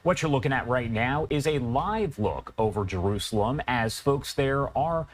What you're looking at right now is a live look over Jerusalem as folks there are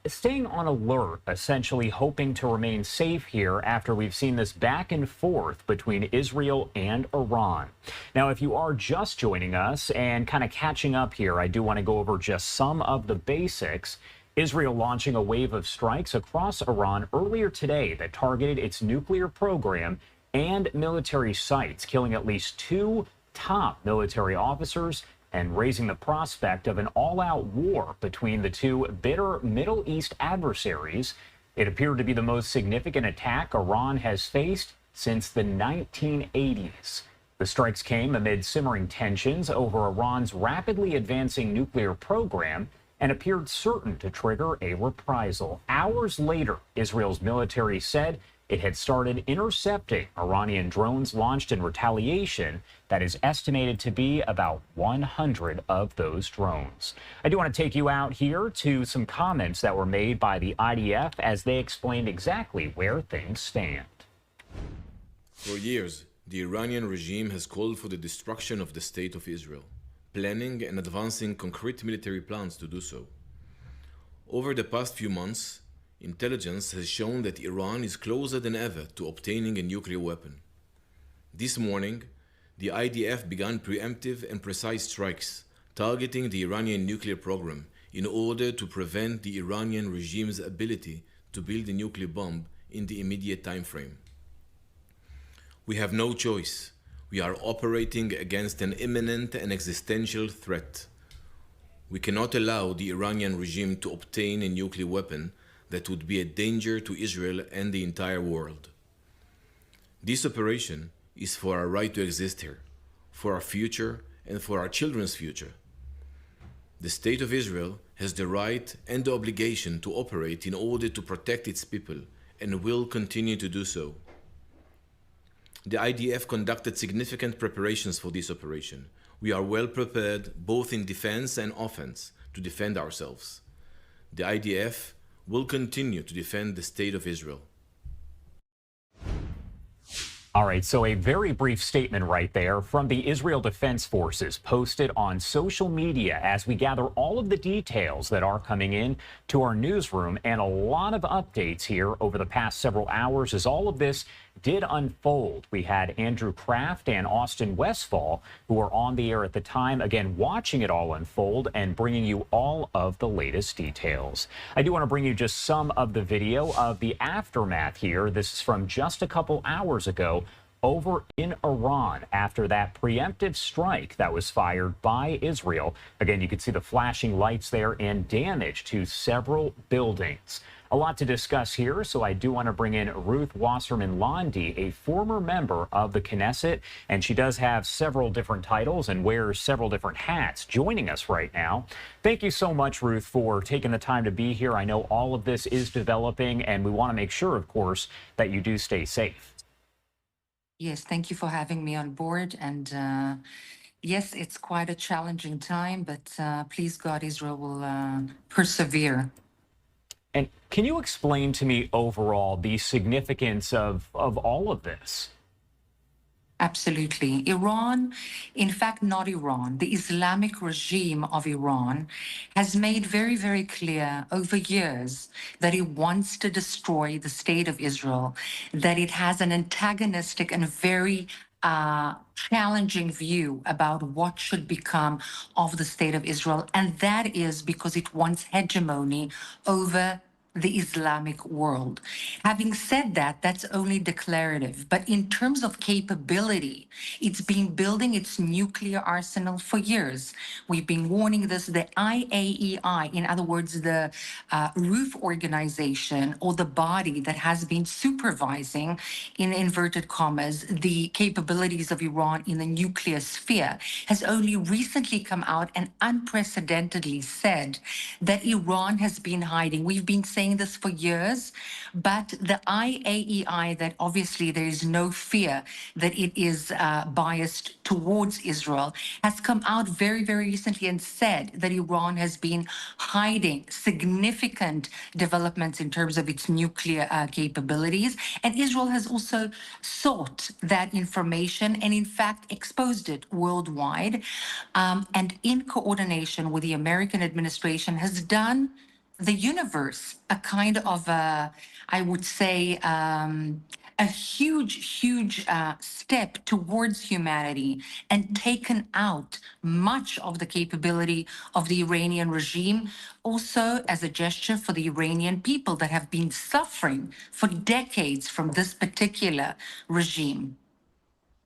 staying on alert, essentially hoping to remain safe here after we've seen this back and forth between Israel and Iran. Now, if you are just joining us and kind of catching up here, I do want to go over just some of the basics. Israel launching a wave of strikes across Iran earlier today that targeted its nuclear program and military sites, killing at least two top military officers and raising the prospect of an all-out war between the two bitter Middle East adversaries. It appeared to be the most significant attack Iran has faced since the 1980s. The strikes came amid simmering tensions over Iran's rapidly advancing nuclear program and appeared certain to trigger a reprisal. Hours later, Israel's military said it had started intercepting Iranian drones launched in retaliation. That is estimated to be about 100 of those drones. I do want to take you out here to some comments that were made by the IDF as they explained exactly where things stand. For years, the Iranian regime has called for the destruction of the State of Israel, planning and advancing concrete military plans to do so. Over the past few months, intelligence has shown that Iran is closer than ever to obtaining a nuclear weapon. This morning, the IDF began preemptive and precise strikes targeting the Iranian nuclear program in order to prevent the Iranian regime's ability to build a nuclear bomb in the immediate time frame. We have no choice. We are operating against an imminent and existential threat. We cannot allow the Iranian regime to obtain a nuclear weapon that would be a danger to Israel and the entire world. This operation is for our right to exist here, for our future and for our children's future. The State of Israel has the right and the obligation to operate in order to protect its people and will continue to do so. The IDF conducted significant preparations for this operation. We are well prepared both in defense and offense to defend ourselves. The IDF will continue to defend the State of Israel. All right, so a very brief statement right there from the Israel Defense Forces posted on social media as we gather all of the details that are coming in to our newsroom, and a lot of updates here over the past several hours as all of this did unfold. We had Andrew Kraft and Austin Westfall, who were on the air at the time, again, watching it all unfold and bringing you all of the latest details. I do want to bring you just some of the video of the aftermath here. This is from just a couple hours ago over in Iran after that preemptive strike that was fired by Israel. Again, you can see the flashing lights there and damage to several buildings. A lot to discuss here, so I do want to bring in Ruth Wasserman-Lande, a former member of the Knesset, and she does have several different titles and wears several different hats, joining us right now. Thank you so much, Ruth, for taking the time to be here. I know all of this is developing, and we want to make sure, of course, that you do stay safe. Yes, thank you for having me on board. And yes, it's quite a challenging time, but please God, Israel will persevere. And can you explain to me overall the significance of all of this? Absolutely. Iran, in fact, not Iran, the Islamic regime of Iran has made very, very clear over years that it wants to destroy the state of Israel, that it has an antagonistic and very challenging view about what should become of the state of Israel. And that is because it wants hegemony over the Islamic world. Having said that, that's only declarative. But in terms of capability, it's been building its nuclear arsenal for years. We've been warning this. The IAEI, in other words, the roof organization or the body that has been supervising, in inverted commas, the capabilities of Iran in the nuclear sphere, has only recently come out and unprecedentedly said that Iran has been hiding. We've been saying saying this for years, but the IAEI, that obviously there is no fear that it is biased towards Israel, has come out very, very recently and said that Iran has been hiding significant developments in terms of its nuclear capabilities. And Israel has also sought that information and, in fact, exposed it worldwide. And in coordination with the American administration, has done the universe a kind of a, I would say, a huge, huge step towards humanity and taken out much of the capability of the Iranian regime, also as a gesture for the Iranian people that have been suffering for decades from this particular regime.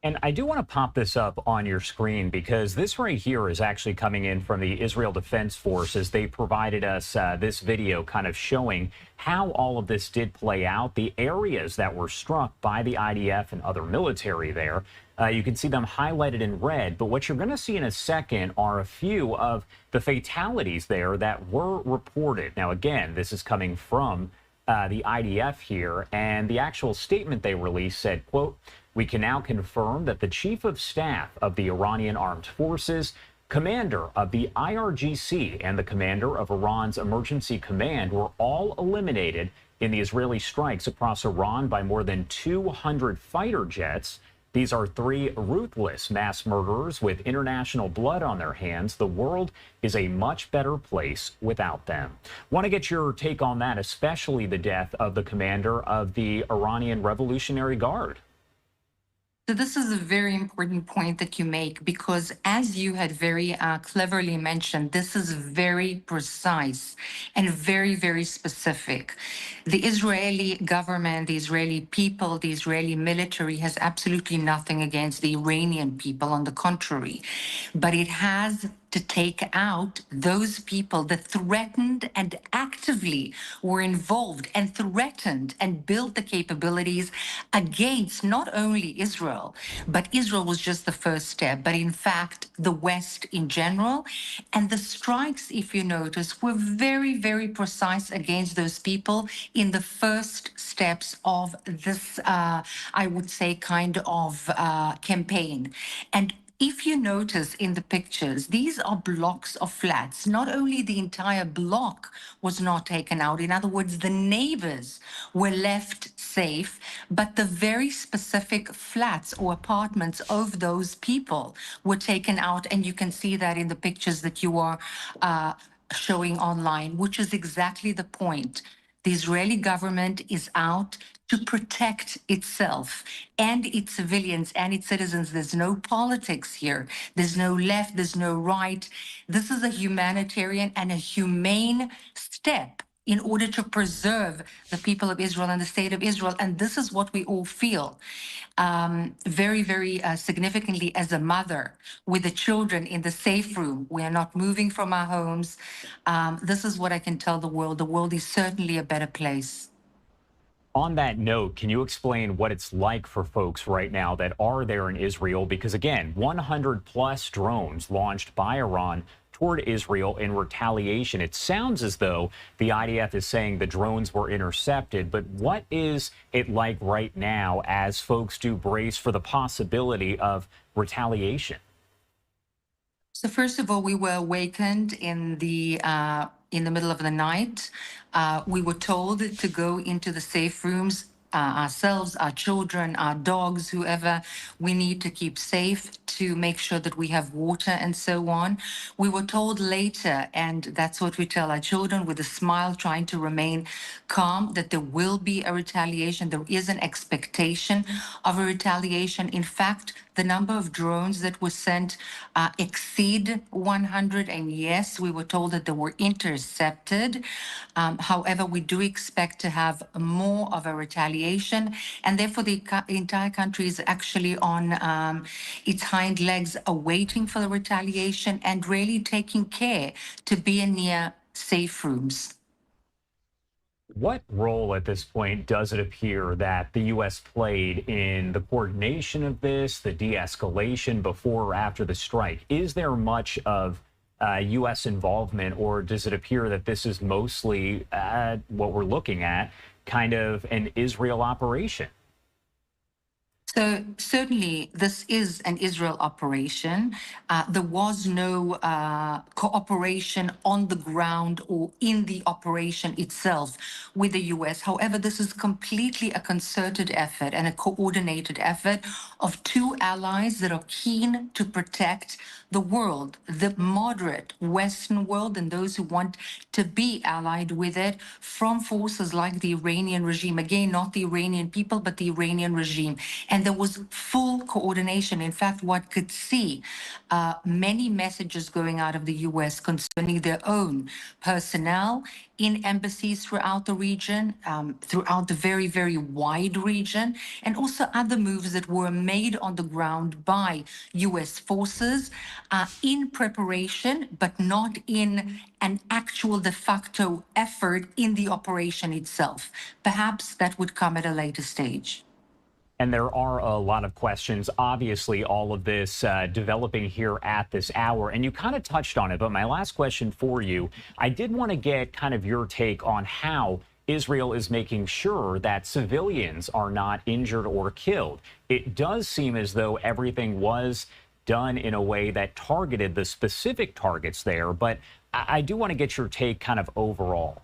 And I do want to pop this up on your screen because this right here is actually coming in from the Israel Defense Forces. They provided us this video kind of showing how all of this did play out, the areas that were struck by the IDF and other military there. You can see them highlighted in red, but what you're going to see in a second are a few of the fatalities there that were reported. Now, again, this is coming from the IDF here, and the actual statement they released said, quote, "We can now confirm that the chief of staff of the Iranian armed forces, commander of the IRGC, and the commander of Iran's emergency command were all eliminated in the Israeli strikes across Iran by more than 200 fighter jets. These are three ruthless mass murderers with international blood on their hands. The world is a much better place without them." Want to get your take on that, especially the death of the commander of the Iranian Revolutionary Guard. So this is a very important point that you make, because as you had very cleverly mentioned, this is very precise and very, very specific. The Israeli government, the Israeli people, the Israeli military has absolutely nothing against the Iranian people, on the contrary, but it has to take out those people that threatened and actively were involved and threatened and built the capabilities against not only Israel, but Israel was just the first step, but in fact, the West in general. And the strikes, if you notice, were very, very precise against those people in the first steps of this, I would say, kind of campaign. And if you notice in the pictures, these are blocks of flats. Not only the entire block was not taken out, in other words, the neighbors were left safe, but the very specific flats or apartments of those people were taken out. And you can see that in the pictures that you are showing online, which is exactly the point. The Israeli government is out to protect itself and its civilians and its citizens. There's no politics here. There's no left, there's no right. This is a humanitarian and a humane step in order to preserve the people of Israel and the state of Israel. And this is what we all feel very, very significantly as a mother with the children in the safe room. We are not moving from our homes. This is what I can tell the world. The world is certainly a better place. On that note, can you explain what it's like for folks right now that are there in Israel? Because again, 100 plus drones launched by Iran toward Israel in retaliation. It sounds as though the IDF is saying the drones were intercepted, but what is it like right now as folks do brace for the possibility of retaliation? So first of all, we were awakened in the middle of the night. We were told to go into the safe rooms, ourselves, our children, our dogs, whoever we need to keep safe, to make sure that we have water and so on. We were told later, and that's what we tell our children with a smile, trying to remain calm, that there will be a retaliation. There is an expectation of a retaliation. In fact, the number of drones that were sent exceed 100, and yes, we were told that they were intercepted. However, we do expect to have more of a retaliation, and therefore the entire country is actually on its hind legs, awaiting for the retaliation and really taking care to be near safe rooms. What role at this point does it appear that the U.S. played in the coordination of this, the de-escalation before or after the strike? Is there much of U.S. involvement, or does it appear that this is mostly what we're looking at, kind of an Israel operation? So certainly, this is an Israel operation. There was no cooperation on the ground or in the operation itself with the U.S. However, this is completely a concerted effort and a coordinated effort of two allies that are keen to protect the world, the moderate Western world, and those who want to be allied with it from forces like the Iranian regime. Again, not the Iranian people, but the Iranian regime. And there was full coordination. In fact, one could see many messages going out of the US concerning their own personnel in embassies throughout the region, throughout the very, very wide region, and also other moves that were made on the ground by US forces in preparation, but not in an actual de facto effort in the operation itself. Perhaps that would come at a later stage. And there are a lot of questions, obviously, all of this developing here at this hour. And you kind of touched on it. But my last question for you, I did want to get kind of your take on how Israel is making sure that civilians are not injured or killed. It does seem as though everything was done in a way that targeted the specific targets there. But I do want to get your take kind of overall.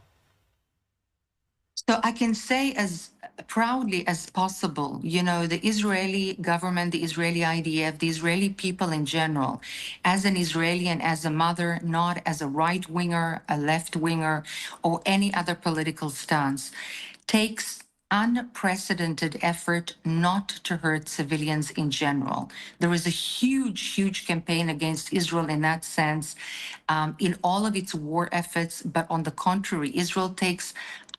So I can say as proudly as possible, the Israeli government, the Israeli IDF, the Israeli people in general, as an Israeli and as a mother, not as a right winger, a left winger, or any other political stance, takes unprecedented effort not to hurt civilians in general. There is a huge, huge campaign against Israel in that sense, in all of its war efforts. But on the contrary, Israel takes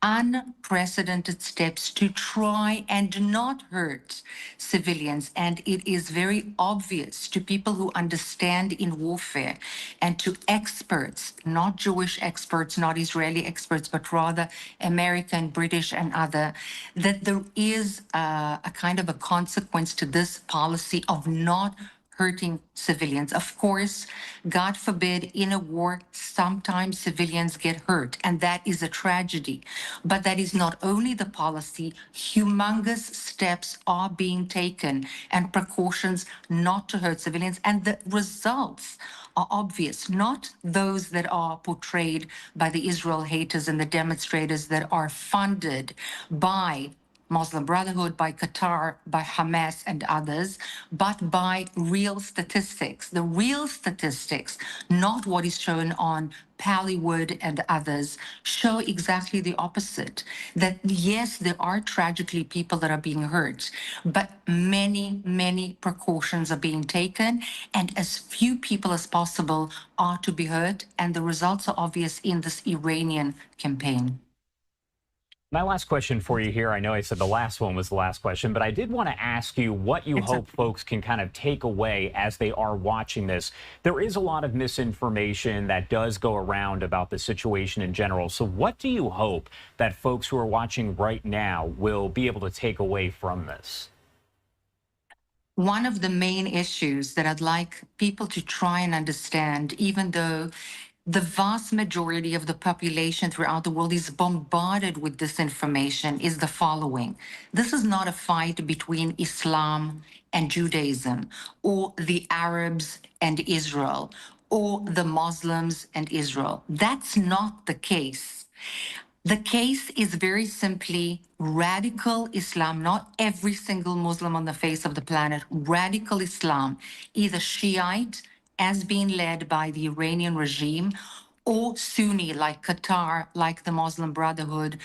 unprecedented steps to try and not hurt civilians. And it is very obvious to people who understand in warfare and to experts, not Jewish experts, not Israeli experts, but rather American, British, and other, that there is a kind of a consequence to this policy of not hurting civilians. Of course, God forbid, in a war, sometimes civilians get hurt, and that is a tragedy. But that is not only the policy, humongous steps are being taken and precautions not to hurt civilians, and the results are obvious, not those that are portrayed by the Israel haters and the demonstrators that are funded by Muslim Brotherhood, by Qatar, by Hamas and others, but by real statistics. The real statistics, not what is shown on Pallywood and others, show exactly the opposite. That yes, there are tragically people that are being hurt, but many, many precautions are being taken, and as few people as possible are to be hurt, and the results are obvious in this Iranian campaign. My last question for you here, I know I said the last one was the last question, but I did want to ask you what you hope folks can kind of take away as they are watching this. There is a lot of misinformation that does go around about the situation in general. So what do you hope that folks who are watching right now will be able to take away from this? One of the main issues that I'd like people to try and understand, even though the vast majority of the population throughout the world is bombarded with disinformation, is the following. This is not a fight between Islam and Judaism, or the Arabs and Israel, or the Muslims and Israel. That's not the case. The case is very simply radical Islam, not every single Muslim on the face of the planet, radical Islam, either Shiite, as being led by the Iranian regime, or Sunni, like Qatar, like the Muslim Brotherhood.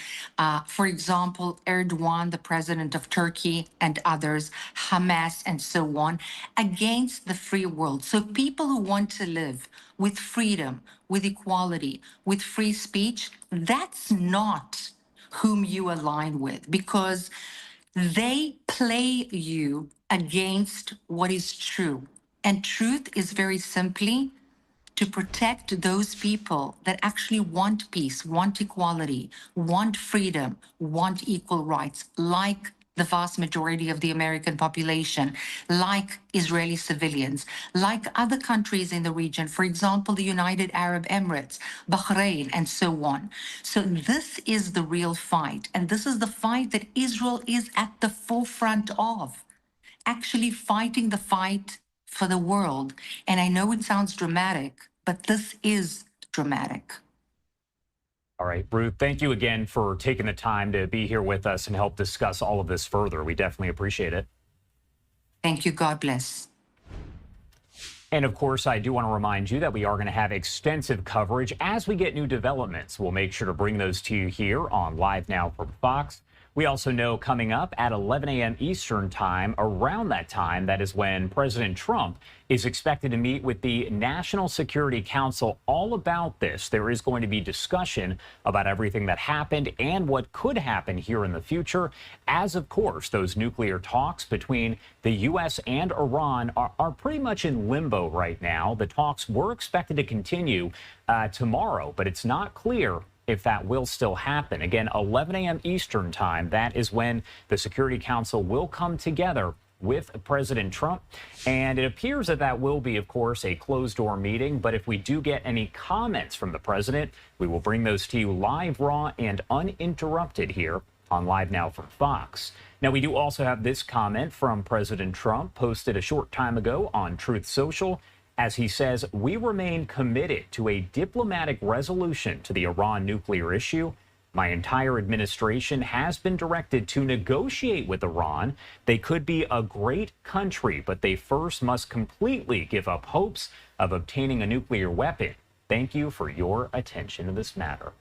For example, Erdogan, the president of Turkey, and others, Hamas, and so on, against the free world. So people who want to live with freedom, with equality, with free speech, that's not whom you align with, because they play you against what is true. And truth is very simply to protect those people that actually want peace, want equality, want freedom, want equal rights, like the vast majority of the American population, like Israeli civilians, like other countries in the region, for example, the United Arab Emirates, Bahrain, and so on. So this is the real fight. And this is the fight that Israel is at the forefront of, actually fighting the fight for the world. And I know it sounds dramatic, but this is dramatic. All right, Ruth, thank you again for taking the time to be here with us and help discuss all of this further. We definitely appreciate it. Thank you. God bless. And of course, I do want to remind you that we are going to have extensive coverage as we get new developments. We'll make sure to bring those to you here on Live Now from Fox. We also know coming up at 11 a.m. Eastern time, around that time, that is when President Trump is expected to meet with the National Security Council all about this. There is going to be discussion about everything that happened and what could happen here in the future, as, of course, those nuclear talks between the U.S. and Iran are pretty much in limbo right now. The talks were expected to continue tomorrow, but it's not clear if that will still happen. Again, 11 a.m. Eastern time, that is when the Security Council will come together with President Trump. And it appears that that will be, of course, a closed-door meeting. But if we do get any comments from the president, we will bring those to you live, raw, and uninterrupted here on Live Now from Fox. Now, we do also have this comment from President Trump posted a short time ago on Truth Social, as he says, "We remain committed to a diplomatic resolution to the Iran nuclear issue. My entire administration has been directed to negotiate with Iran. They could be a great country, but they first must completely give up hopes of obtaining a nuclear weapon. Thank you for your attention to this matter."